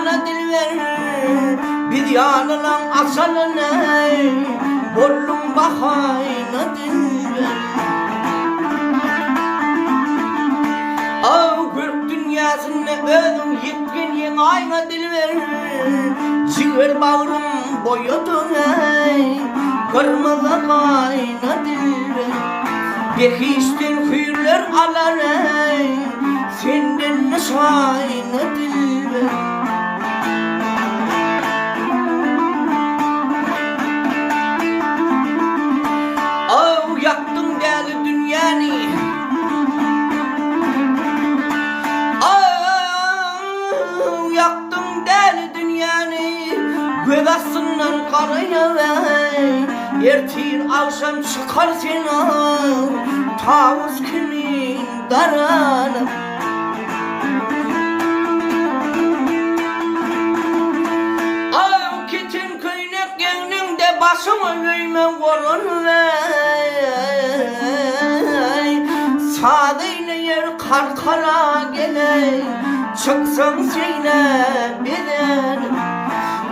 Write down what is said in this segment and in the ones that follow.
bana dil ver, bir yanılan asalına, bollum bakayna dil ver. Gök dünyasını özüm yetkin yeni ayna dil ver, ciğer bağrım boyadın kırmızı kayna dil ver. Behişten hürler alar senden nişayna dil ver. Yaktın deli dünyanı, yaktın deli dünyanı, göz astından karaya ertir akşam çıkar seni tavus kimin darana. Keçin köynek geninde başıma göğme vurun sağdayla yer karkara gele, çıksan seyne beden.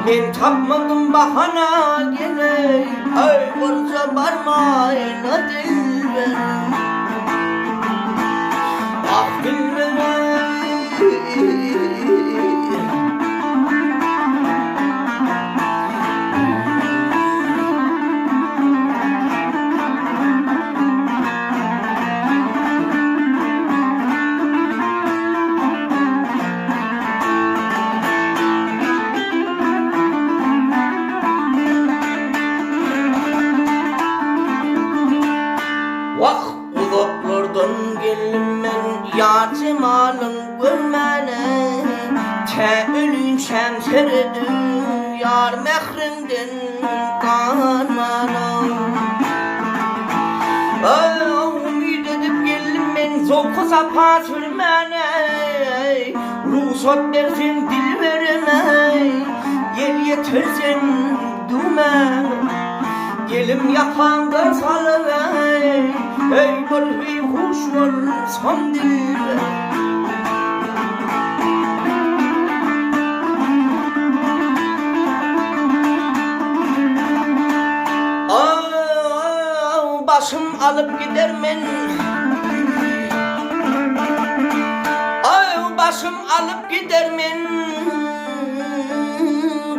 Ben tapmadım bahana gele, ay borca barmayla dil ver. Ah dil ver. Vah uzaklardan geldim ben, yar cemalın görmene, te ölünçem seredim, yar mehrinden kanmana. Ümid edip geldim ben, zokku sapa sürmene, ruhsat dersin dil vereme, yel yetersen dümen. Gelim yakanda salıver, ey bir kuş var son dil. Başım alıp gider men, başım alıp gider men,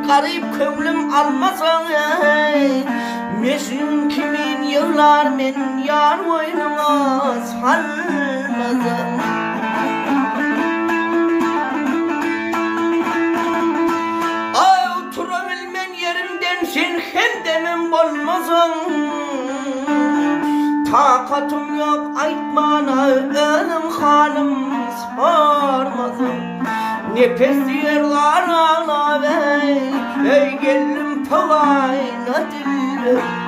garip kömlüm almasan meşin kimin yıllar men yar boynuma sarmazan. Oturabilmen yerimden sen hendemem olmazan. Takatım yok aytmana ölüm halim sormazan. Nefes yerler ana ey gelim tavayna dil ver.